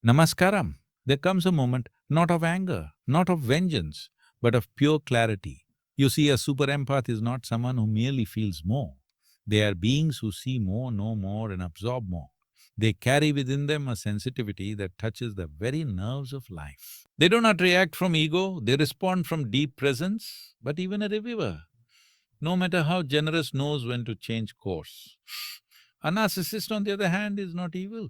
Namaskaram. There comes a moment not of anger, not of vengeance, but of pure clarity. You see, a super empath is not someone who merely feels more. They are beings who see more, know more, and absorb more. They carry within them a sensitivity that touches the very nerves of life. They do not react from ego, they respond from deep presence, but even a reviewer, no matter how generous, knows when to change course. A narcissist, on the other hand, is not evil.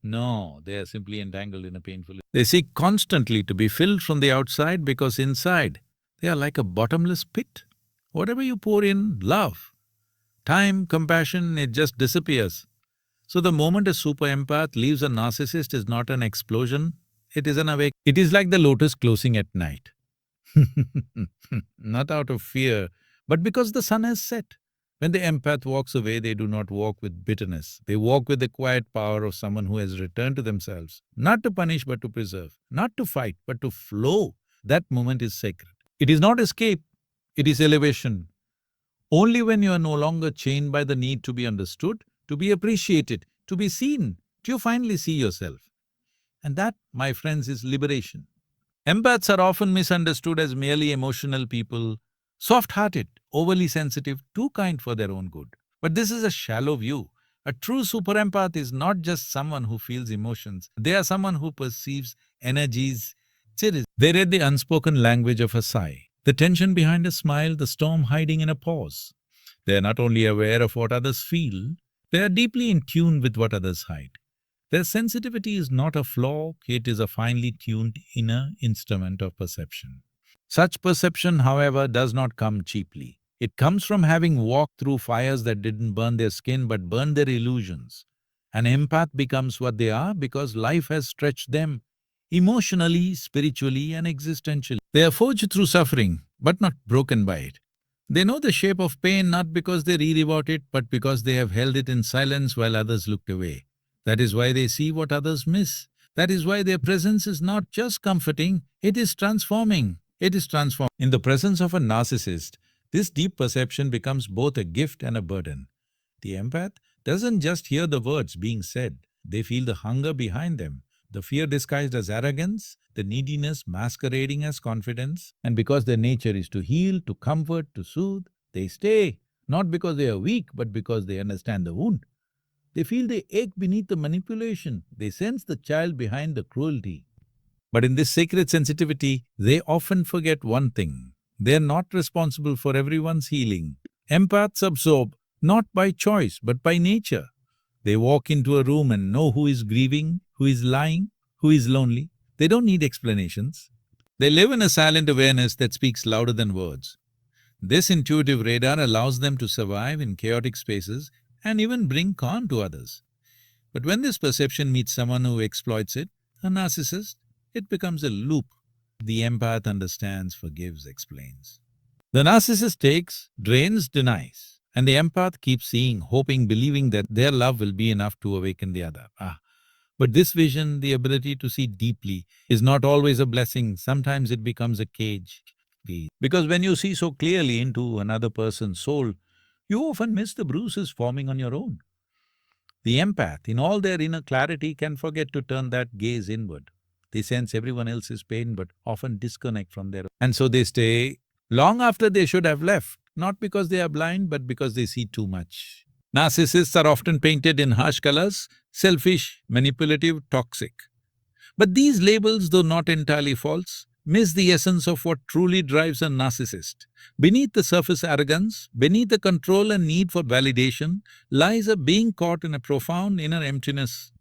No, they are simply entangled in a painful… They seek constantly to be filled from the outside because inside they are like a bottomless pit. Whatever you pour in, love, time, compassion, it just disappears. So the moment a super empath leaves a narcissist is not an explosion, it is an awake… It is like the lotus closing at night. Not out of fear, but because the sun has set. When the empath walks away, they do not walk with bitterness. They walk with the quiet power of someone who has returned to themselves, not to punish but to preserve, not to fight but to flow. That moment is sacred. It is not escape, it is elevation. Only when you are no longer chained by the need to be understood, to be appreciated, to be seen, do you finally see yourself. And that, my friends, is liberation. Empaths are often misunderstood as merely emotional people, soft-hearted, overly sensitive, too kind for their own good. But this is a shallow view. A true super empath is not just someone who feels emotions, they are someone who perceives energies. They read the unspoken language of a sigh, the tension behind a smile, the storm hiding in a pause. They are not only aware of what others feel, they are deeply in tune with what others hide. Their sensitivity is not a flaw, it is a finely tuned inner instrument of perception. Such perception, however, does not come cheaply. It comes from having walked through fires that didn't burn their skin but burned their illusions. An empath becomes what they are because life has stretched them emotionally, spiritually, and existentially. They are forged through suffering, but not broken by it. They know the shape of pain not because they read about it, but because they have held it in silence while others looked away. That is why they see what others miss. That is why their presence is not just comforting, it is transforming. It is transforming. In the presence of a narcissist, this deep perception becomes both a gift and a burden. The empath doesn't just hear the words being said, they feel the hunger behind them, the fear disguised as arrogance, the neediness masquerading as confidence. And because their nature is to heal, to comfort, to soothe, they stay, not because they are weak, but because they understand the wound. They feel the ache beneath the manipulation, they sense the child behind the cruelty. But in this sacred sensitivity, they often forget one thing. They are not responsible for everyone's healing. Empaths absorb, not by choice, but by nature. They walk into a room and know who is grieving, who is lying, who is lonely. They don't need explanations. They live in a silent awareness that speaks louder than words. This intuitive radar allows them to survive in chaotic spaces and even bring calm to others. But when this perception meets someone who exploits it, a narcissist, it becomes a loop. The empath understands, forgives, explains. The narcissist takes, drains, denies, and the empath keeps seeing, hoping, believing that their love will be enough to awaken the other. But this vision, the ability to see deeply, is not always a blessing. Sometimes it becomes a cage. Because when you see so clearly into another person's soul, you often miss the bruises forming on your own. The empath, in all their inner clarity, can forget to turn that gaze inward. They sense everyone else's pain but often disconnect from their own. And so they stay long after they should have left, not because they are blind, but because they see too much. Narcissists are often painted in harsh colors: selfish, manipulative, toxic. But these labels, though not entirely false, miss the essence of what truly drives a narcissist. Beneath the surface arrogance, beneath the control and need for validation, lies a being caught in a profound inner emptiness.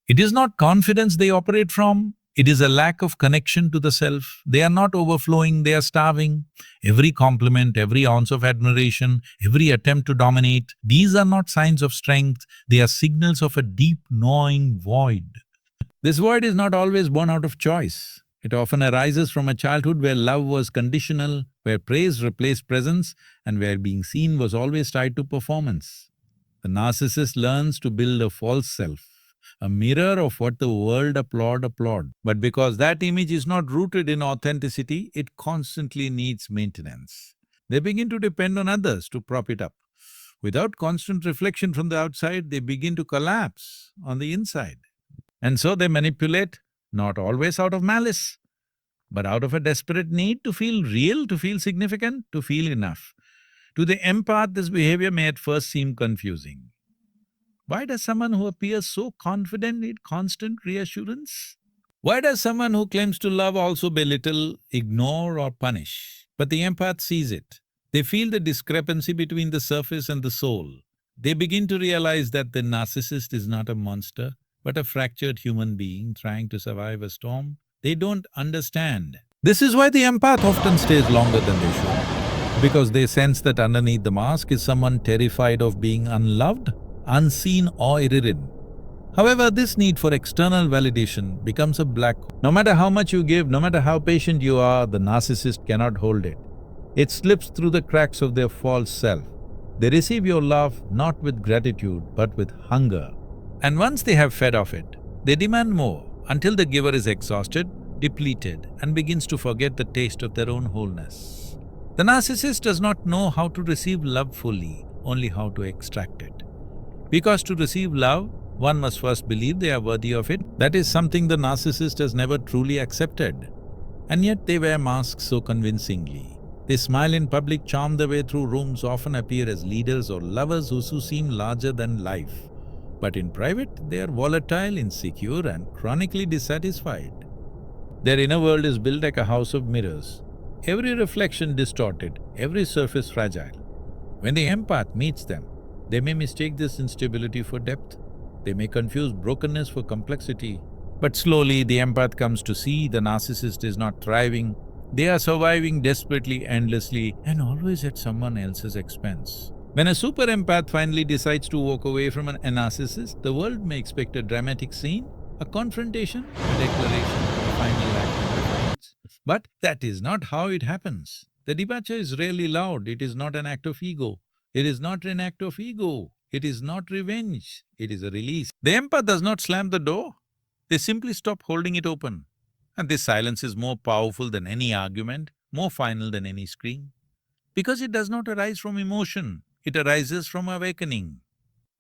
It is not confidence they operate from, it is a lack of connection to the self. They are not overflowing, they are starving. Every compliment, every ounce of admiration, every attempt to dominate, these are not signs of strength, they are signals of a deep, gnawing void. This void is not always born out of choice. It often arises from a childhood where love was conditional, where praise replaced presence, and where being seen was always tied to performance. The narcissist learns to build a false self, a mirror of what the world applaud. But because that image is not rooted in authenticity, it constantly needs maintenance. They begin to depend on others to prop it up. Without constant reflection from the outside, they begin to collapse on the inside. And so they manipulate, not always out of malice, but out of a desperate need to feel real, to feel significant, to feel enough. To the empath, this behavior may at first seem confusing. Why does someone who appears so confident need constant reassurance? Why does someone who claims to love also belittle, ignore, or punish? But the empath sees it. They feel the discrepancy between the surface and the soul. They begin to realize that the narcissist is not a monster, but a fractured human being trying to survive a storm they don't understand. This is why the empath often stays longer than they should, because they sense that underneath the mask is someone terrified of being unloved, unseen, or irritated. However, this need for external validation becomes a black hole. No matter how much you give, no matter how patient you are, the narcissist cannot hold it. It slips through the cracks of their false self. They receive your love not with gratitude, but with hunger. And once they have fed off it, they demand more until the giver is exhausted, depleted, and begins to forget the taste of their own wholeness. The narcissist does not know how to receive love fully, only how to extract it. Because to receive love, one must first believe they are worthy of it. That is something the narcissist has never truly accepted. And yet they wear masks so convincingly. They smile in public, charm their way through rooms, often appear as leaders or lovers who seem larger than life. But in private, they are volatile, insecure, and chronically dissatisfied. Their inner world is built like a house of mirrors. Every reflection distorted, every surface fragile. When the empath meets them, they may mistake this instability for depth. They may confuse brokenness for complexity. But slowly, the empath comes to see the narcissist is not thriving. They are surviving desperately, endlessly, and always at someone else's expense. When a super empath finally decides to walk away from a narcissist, the world may expect a dramatic scene, a confrontation, a declaration, a final act of defiance. But that is not how it happens. The departure is rarely loud. It is not an act of ego. It is not an act of ego. It is not revenge. It is a release. The empath does not slam the door. They simply stop holding it open. And this silence is more powerful than any argument, more final than any scream. Because it does not arise from emotion, it arises from awakening.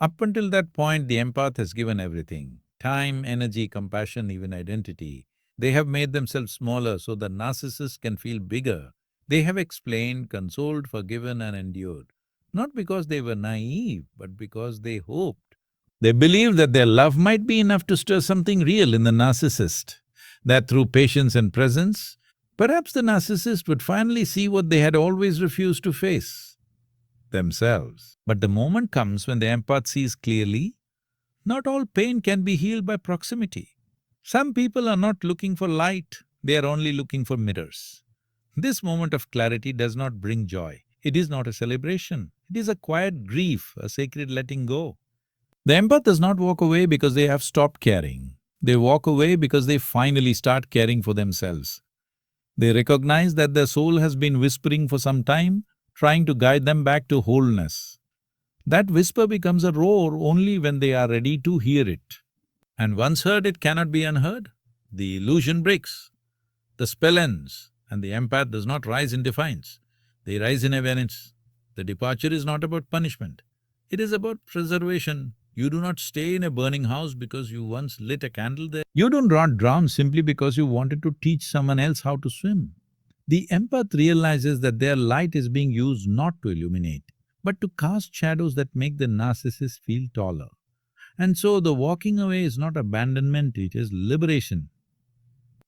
Up until that point, the empath has given everything: time, energy, compassion, even identity. They have made themselves smaller so the narcissist can feel bigger. They have explained, consoled, forgiven, and endured. Not because they were naive, but because they hoped. They believed that their love might be enough to stir something real in the narcissist, that through patience and presence, perhaps the narcissist would finally see what they had always refused to face: themselves. But the moment comes when the empath sees clearly, not all pain can be healed by proximity. Some people are not looking for light, they are only looking for mirrors. This moment of clarity does not bring joy. It is not a celebration. It is a quiet grief, a sacred letting go. The empath does not walk away because they have stopped caring. They walk away because they finally start caring for themselves. They recognize that their soul has been whispering for some time, trying to guide them back to wholeness. That whisper becomes a roar only when they are ready to hear it. And once heard, it cannot be unheard. The illusion breaks, the spell ends, and the empath does not rise in defiance. They rise in awareness. The departure is not about punishment. It is about preservation. You do not stay in a burning house because you once lit a candle there. You do not drown simply because you wanted to teach someone else how to swim. The empath realizes that their light is being used not to illuminate, but to cast shadows that make the narcissist feel taller. And so the walking away is not abandonment, it is liberation.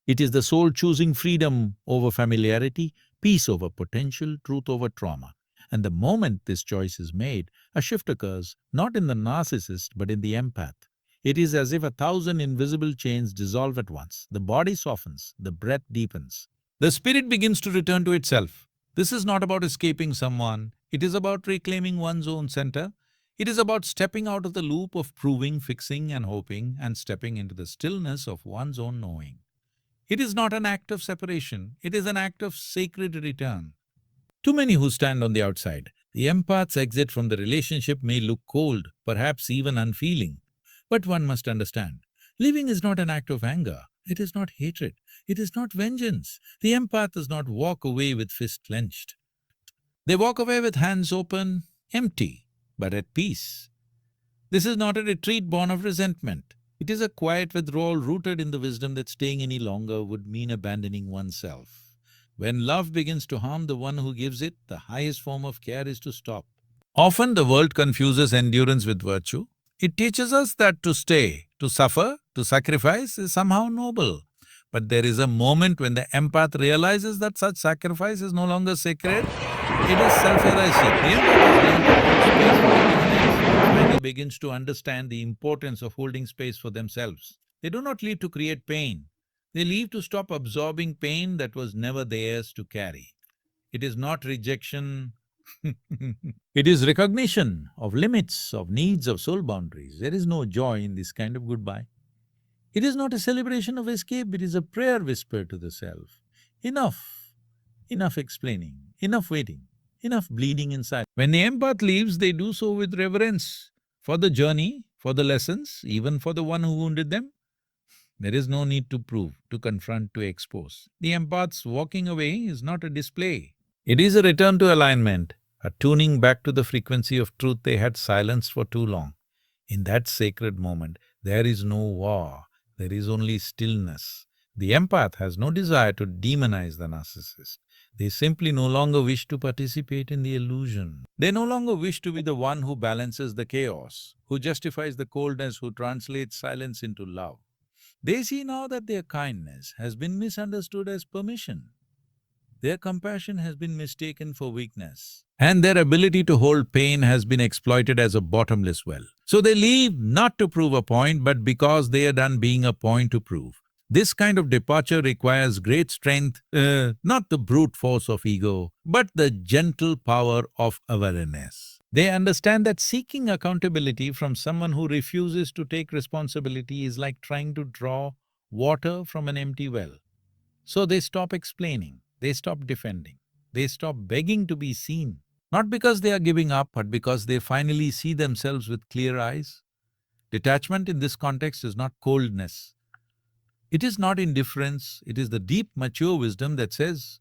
It is the soul choosing freedom over familiarity, peace over potential, truth over trauma. And the moment this choice is made, a shift occurs, not in the narcissist but in the empath. It is as if 1,000 invisible chains dissolve at once. The body softens, the breath deepens. The spirit begins to return to itself. This is not about escaping someone, it is about reclaiming one's own center. It is about stepping out of the loop of proving, fixing, and hoping, and stepping into the stillness of one's own knowing. It is not an act of separation, it is an act of sacred return. To many who stand on the outside, the empath's exit from the relationship may look cold, perhaps even unfeeling. But one must understand, leaving is not an act of anger, it is not hatred, it is not vengeance. The empath does not walk away with fists clenched. They walk away with hands open, empty, but at peace. This is not a retreat born of resentment. It is a quiet withdrawal rooted in the wisdom that staying any longer would mean abandoning oneself. When love begins to harm the one who gives it, the highest form of care is to stop. Often the world confuses endurance with virtue. It teaches us that to stay, to suffer, to sacrifice is somehow noble. But there is a moment when the empath realizes that such sacrifice is no longer sacred, it is self-erasing. The empath has learned to hold space for everyone else and finally begins to understand the importance of holding space for themselves. They do not leave to create pain. They leave to stop absorbing pain that was never theirs to carry. It is not rejection. It is recognition of limits, of needs, of soul boundaries. There is no joy in this kind of goodbye. It is not a celebration of escape, it is a prayer whispered to the self. Enough, enough explaining, enough waiting, enough bleeding inside. When the empath leaves, they do so with reverence for the journey, for the lessons, even for the one who wounded them. There is no need to prove, to confront, to expose. The empath's walking away is not a display. It is a return to alignment, a tuning back to the frequency of truth they had silenced for too long. In that sacred moment, there is no war, there is only stillness. The empath has no desire to demonize the narcissist. They simply no longer wish to participate in the illusion. They no longer wish to be the one who balances the chaos, who justifies the coldness, who translates silence into love. They see now that their kindness has been misunderstood as permission. Their compassion has been mistaken for weakness, and their ability to hold pain has been exploited as a bottomless well. So they leave not to prove a point, but because they are done being a point to prove. This kind of departure requires great strength, not the brute force of ego, but the gentle power of awareness. They understand that seeking accountability from someone who refuses to take responsibility is like trying to draw water from an empty well. So they stop explaining, they stop defending, they stop begging to be seen. Not because they are giving up, but because they finally see themselves with clear eyes. Detachment in this context is not coldness. It is not indifference, it is the deep, mature wisdom that says,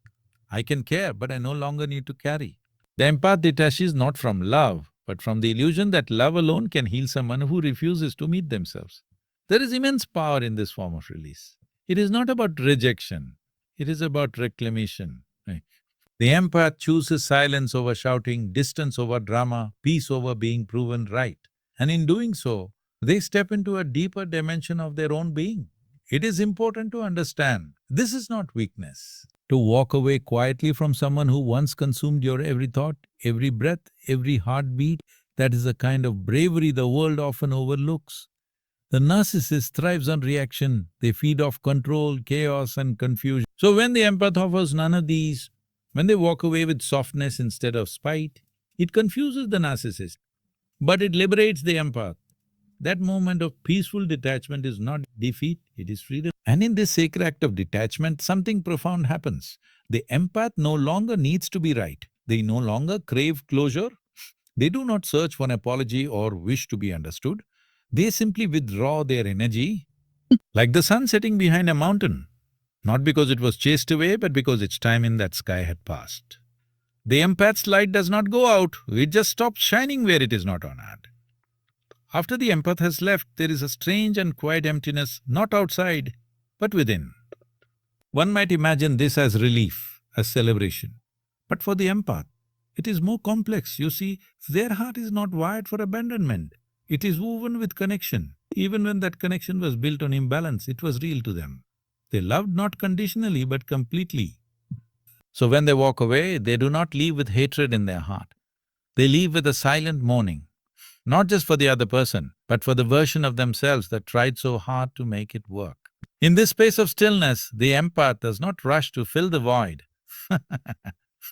I can care, but I no longer need to carry. The empath detaches not from love, but from the illusion that love alone can heal someone who refuses to meet themselves. There is immense power in this form of release. It is not about rejection, it is about reclamation. The empath chooses silence over shouting, distance over drama, peace over being proven right. And in doing so, they step into a deeper dimension of their own being. It is important to understand this is not weakness. To walk away quietly from someone who once consumed your every thought, every breath, every heartbeat, that is a kind of bravery the world often overlooks. The narcissist thrives on reaction. They feed off control, chaos, and confusion. So when the empath offers none of these, when they walk away with softness instead of spite, it confuses the narcissist, but it liberates the empath. That moment of peaceful detachment is not defeat, it is freedom. And in this sacred act of detachment, something profound happens. The empath no longer needs to be right. They no longer crave closure. They do not search for an apology or wish to be understood. They simply withdraw their energy, like the sun setting behind a mountain, not because it was chased away, but because its time in that sky had passed. The empath's light does not go out, it just stops shining where it is not honored. After the empath has left, there is a strange and quiet emptiness, not outside, but within. One might imagine this as relief, as celebration. But for the empath, it is more complex. You see, their heart is not wired for abandonment. It is woven with connection. Even when that connection was built on imbalance, it was real to them. They loved not conditionally, but completely. So when they walk away, they do not leave with hatred in their heart. They leave with a silent mourning, not just for the other person, but for the version of themselves that tried so hard to make it work. In this space of stillness, the empath does not rush to fill the void.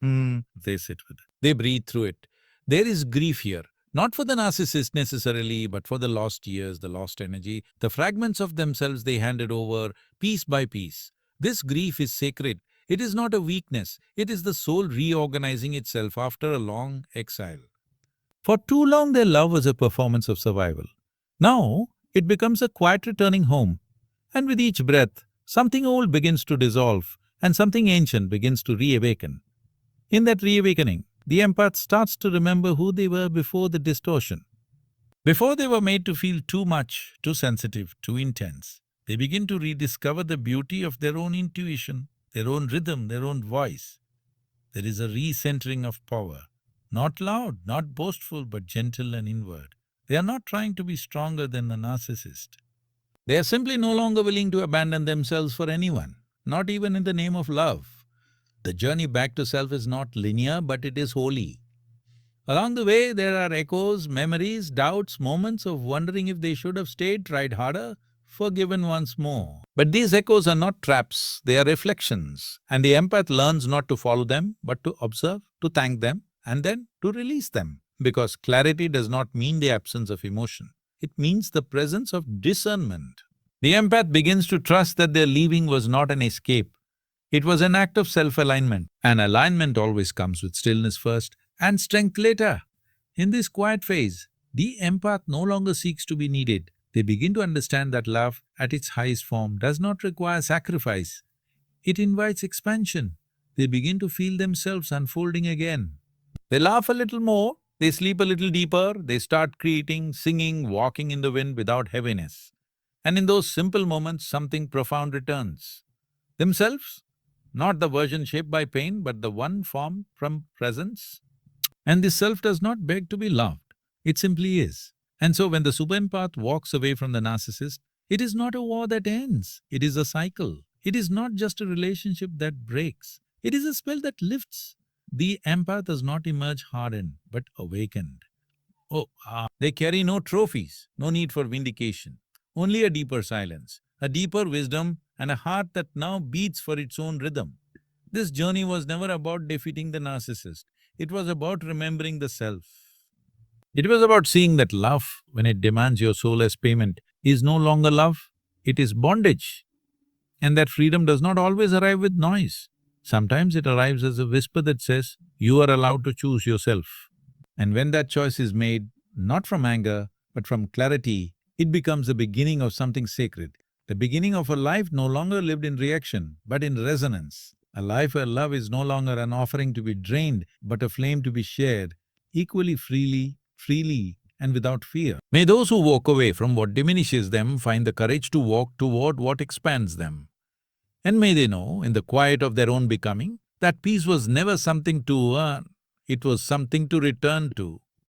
They sit with it. They breathe through it. There is grief here, not for the narcissist necessarily, but for the lost years, the lost energy, the fragments of themselves they handed over piece by piece. This grief is sacred. It is not a weakness. It is the soul reorganizing itself after a long exile. For too long, their love was a performance of survival. Now, it becomes a quiet returning home. And with each breath, something old begins to dissolve and something ancient begins to reawaken. In that reawakening, the empath starts to remember who they were before the distortion. Before they were made to feel too much, too sensitive, too intense, they begin to rediscover the beauty of their own intuition, their own rhythm, their own voice. There is a recentering of power. Not loud, not boastful, but gentle and inward. They are not trying to be stronger than the narcissist. They are simply no longer willing to abandon themselves for anyone, not even in the name of love. The journey back to self is not linear, but it is holy. Along the way, there are echoes, memories, doubts, moments of wondering if they should have stayed, tried harder, forgiven once more. But these echoes are not traps, they are reflections, and the empath learns not to follow them, but to observe, to thank them, and then to release them. Because clarity does not mean the absence of emotion, it means the presence of discernment. The empath begins to trust that their leaving was not an escape, it was an act of self-alignment, and alignment always comes with stillness first and strength later. In this quiet phase, the empath no longer seeks to be needed. They begin to understand that love, at its highest form, does not require sacrifice. It invites expansion. They begin to feel themselves unfolding again. They laugh a little more, they sleep a little deeper, they start creating, singing, walking in the wind without heaviness. And in those simple moments, something profound returns. Themselves, not the version shaped by pain, but the one formed from presence. And this self does not beg to be loved, it simply is. And so when the superempath walks away from the narcissist, it is not a war that ends, it is a cycle. It is not just a relationship that breaks, it is a spell that lifts. The empath does not emerge hardened, but awakened. They carry no trophies, no need for vindication, only a deeper silence, a deeper wisdom, and a heart that now beats for its own rhythm. This journey was never about defeating the narcissist, it was about remembering the self. It was about seeing that love, when it demands your soul as payment, is no longer love, it is bondage. And that freedom does not always arrive with noise. Sometimes it arrives as a whisper that says, you are allowed to choose yourself. And when that choice is made, not from anger, but from clarity, it becomes the beginning of something sacred, the beginning of a life no longer lived in reaction, but in resonance. A life where love is no longer an offering to be drained, but a flame to be shared, equally freely, and without fear. May those who walk away from what diminishes them find the courage to walk toward what expands them. And may they know, in the quiet of their own becoming, that peace was never something to earn, it was something to return to.